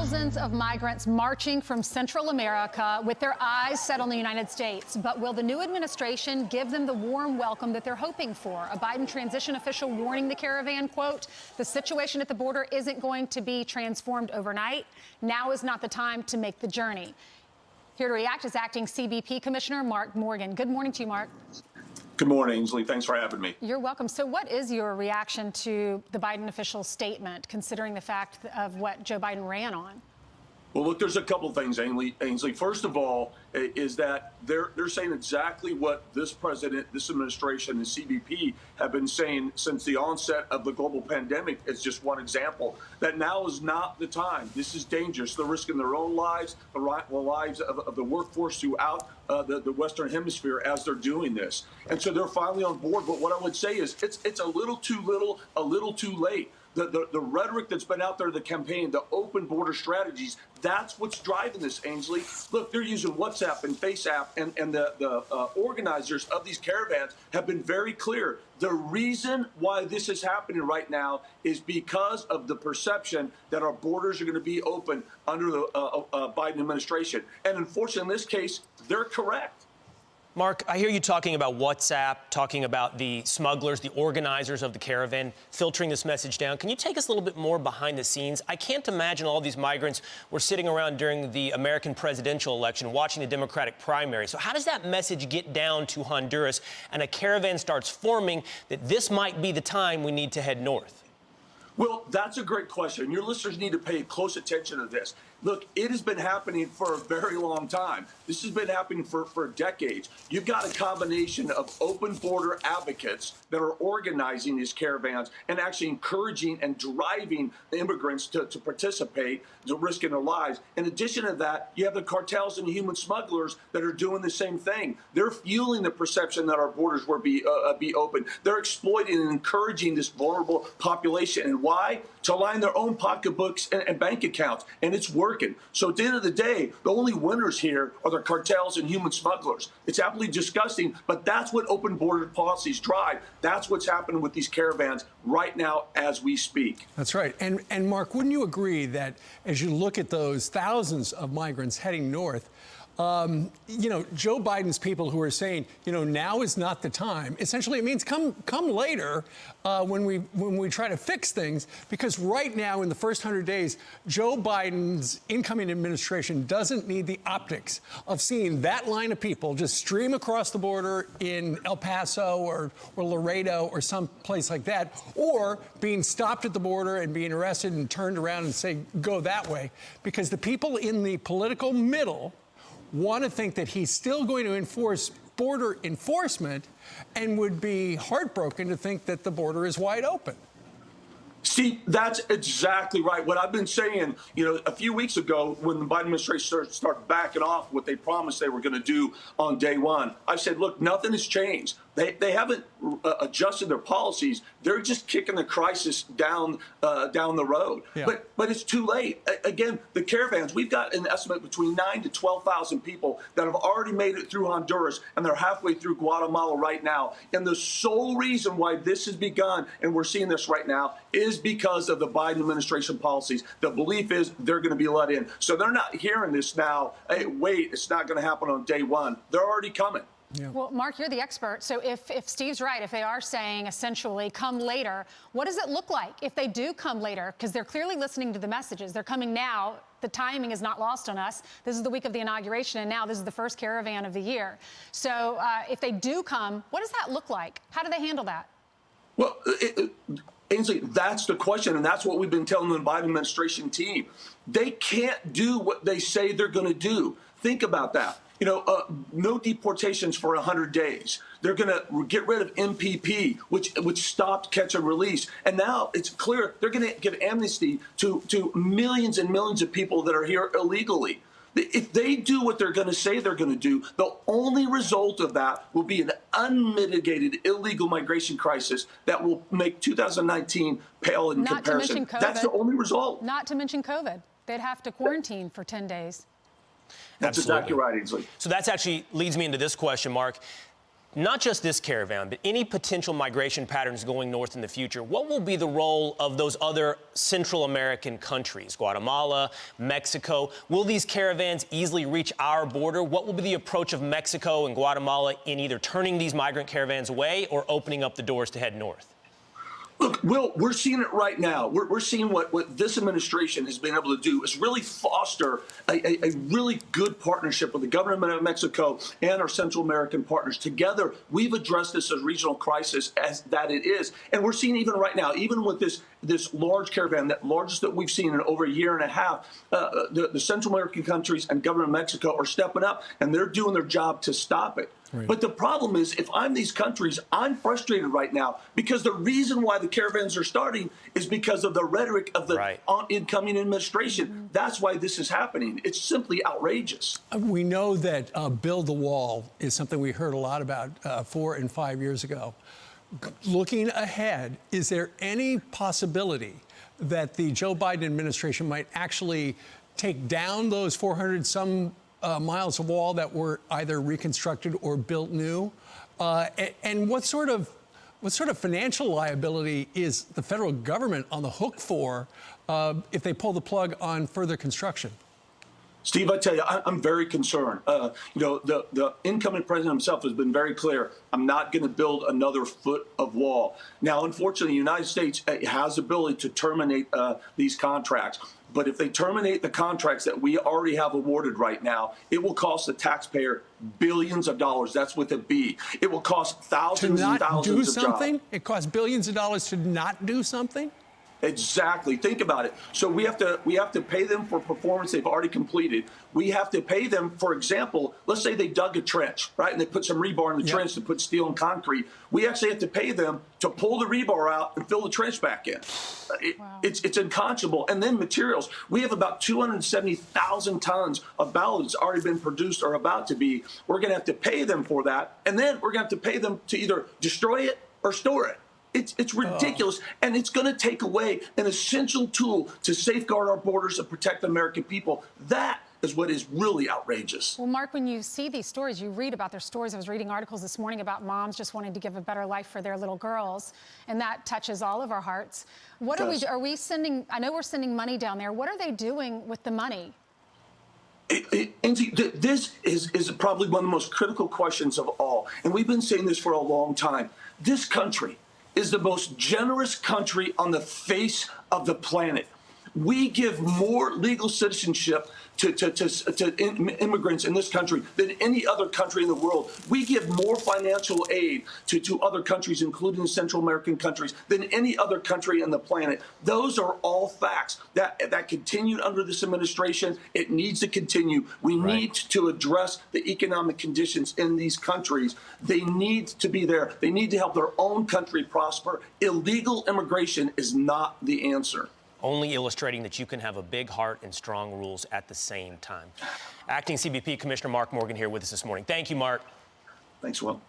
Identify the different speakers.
Speaker 1: Thousands of migrants marching from Central America with their eyes set on the United States. But will the new administration give them the warm welcome that they're hoping for? A Biden transition official warning the caravan, quote, the situation at the border isn't going to be transformed overnight. Now is not the time to make the journey. Here to react is acting CBP Commissioner Mark Morgan. Good morning to you, Mark.
Speaker 2: Good morning, Ainsley. Thanks for having me.
Speaker 1: You're welcome. So what is your reaction to the Biden official's statement, considering the fact of what Joe Biden ran on?
Speaker 2: Well, look, there's a couple things, Ainsley. First of all, is that they're saying exactly what this president, this administration, and CBP have been saying since the onset of the global pandemic. It's just one example, that now is not the time. This is dangerous. They're risking their own lives, the lives of the workforce throughout the Western Hemisphere as they're doing this. And so they're finally on board. But what I would say is it's a little too little, a little too late. The rhetoric that's been out there, the campaign, the open border strategies, that's what's driving this, Ainsley. Look, they're using WhatsApp and FaceApp, and the organizers of these caravans have been very clear. The reason why this is happening right now is because of the perception that our borders are going to be open under the Biden administration. And unfortunately, in this case, they're correct.
Speaker 3: Mark, I hear you talking about WhatsApp, talking about the smugglers, the organizers of the caravan, filtering this message down. Can you take us a little bit more behind the scenes? I can't imagine all these migrants were sitting around during the American presidential election watching the Democratic primary. So how does that message get down to Honduras and a caravan starts forming that this might be the time we need to head north?
Speaker 2: Well, that's a great question. Your listeners need to pay close attention to this. Look, it has been happening for a very long time. This has been happening for decades. You've got a combination of open border advocates that are organizing these caravans and actually encouraging and driving the immigrants to participate, to risking their lives. In addition to that, you have the cartels and the human smugglers that are doing the same thing. They're fueling the perception that our borders will be open. They're exploiting and encouraging this vulnerable population. And why? To line their own pocketbooks and bank accounts. And it's working. So at the end of the day, the only winners here are the cartels and human smugglers. It's absolutely disgusting, but that's what open border policies drive. That's what's happening with these caravans right now as we speak.
Speaker 4: That's right. And Mark, wouldn't you agree that as you look at those thousands of migrants heading north, Joe Biden's people who are saying, now is not the time. Essentially, it means come later when we try to fix things, because right now in the first 100 days, Joe Biden's incoming administration doesn't need the optics of seeing that line of people just stream across the border in El Paso or Laredo or some place like that, or being stopped at the border and being arrested and turned around and say, go that way, because the people in the political middle want to think that he's still going to enforce border enforcement and would be heartbroken to think that the border is wide open.
Speaker 2: Steve, that's exactly right. What I've been saying, a few weeks ago when the Biden administration started backing off what they promised they were going to do on day one, I said, look, nothing has changed. They haven't adjusted their policies. They're just kicking the crisis down the road. Yeah. But it's too late. Again, the caravans, we've got an estimate between 9,000 to 12,000 people that have already made it through Honduras, and they're halfway through Guatemala right now. And the sole reason why this has begun, and we're seeing this right now, is because of the Biden administration policies. The belief is they're going to be let in. So they're not hearing this now. Hey, wait, it's not going to happen on day one. They're already coming.
Speaker 1: Yeah. Well, Mark, you're the expert. So if Steve's right, if they are saying essentially come later, what does it look like if they do come later? Because they're clearly listening to the messages. They're coming now. The timing is not lost on us. This is the week of the inauguration, and now this is the first caravan of the year. So if they do come, what does that look like? How do they handle that?
Speaker 2: Well, Ainsley, that's the question, and that's what we've been telling the Biden administration team. They can't do what they say they're going to do. Think about that. No deportations for 100 days. They're going to get rid of MPP, which stopped catch and release. And now it's clear they're going to give amnesty to millions and millions of people that are here illegally. If they do what they're going to say they're going to do, the only result of that will be an unmitigated illegal migration crisis that will make 2019 pale in comparison.
Speaker 1: Not to mention COVID.
Speaker 2: That's the only result.
Speaker 1: Not to mention COVID. They'd have to quarantine for 10 days.
Speaker 2: That's exactly right, Ainsley.
Speaker 3: So that actually leads me into this question, Mark. not just this caravan, but any potential migration patterns going north in the future, what will be the role of those other Central American countries, Guatemala, Mexico? Will these caravans easily reach our border? What will be the approach of Mexico and Guatemala in either turning these migrant caravans away or opening up the doors to head north?
Speaker 2: Look, Will, we're seeing it right now. We're seeing what this administration has been able to do is really foster a really good partnership with the government of Mexico and our Central American partners. Together, we've addressed this as a regional crisis as that it is. And we're seeing even right now, even with this large caravan, that largest that we've seen in over a year and a half, the Central American countries and government of Mexico are stepping up, and they're doing their job to stop it. Right. But the problem is, if I'm these countries, I'm frustrated right now because the reason why the caravans are starting is because of the rhetoric of the incoming administration. Mm-hmm. That's why this is happening. It's simply outrageous.
Speaker 4: We know that build the wall is something we heard a lot about 4 and 5 years ago. Looking ahead, is there any possibility that the Joe Biden administration might actually take down those 400-some miles of wall that were either reconstructed or built new? And what sort of financial liability is the federal government on the hook for if they pull the plug on further construction?
Speaker 2: Steve, I tell you, I'm very concerned. The incoming president himself has been very clear. I'm not going to build another foot of wall. Now, unfortunately, the United States has the ability to terminate these contracts. But if they terminate the contracts that we already have awarded right now, it will cost the taxpayer billions of dollars. That's with a B. It will cost thousands and thousands of jobs.
Speaker 4: It costs billions of dollars to not do something?
Speaker 2: Exactly. Think about it. So we have to pay them for performance they've already completed. We have to pay them, for example, let's say they dug a trench, right, and they put some rebar in the trench to put steel and concrete. We actually have to pay them to pull the rebar out and fill the trench back in. It's unconscionable. And then materials. We have about 270,000 tons of ballots already been produced or about to be. We're going to have to pay them for that, and then we're going to have to pay them to either destroy it or store it. It's ridiculous, and it's going to take away an essential tool to safeguard our borders and protect the American people. That is what is really outrageous.
Speaker 1: Well, Mark, when you see these stories, you read about their stories. I was reading articles this morning about moms just wanting to give a better life for their little girls, and that touches all of our hearts. What are we sending? I know we're sending money down there. What are they doing with the money?
Speaker 2: This is probably one of the most critical questions of all, and we've been saying this for a long time. This country is the most generous country on the face of the planet. We give more legal citizenship to immigrants in this country than any other country in the world. We give more financial aid to other countries, including the Central American countries, than any other country on the planet. Those are all facts that continued under this administration. It needs to continue. We need to address the economic conditions in these countries. They need to be there. They need to help their own country prosper. Illegal immigration is not the answer.
Speaker 3: Only illustrating that you can have a big heart and strong rules at the same time. Acting CBP Commissioner Mark Morgan here with us this morning. Thank you, Mark.
Speaker 2: Thanks, Will.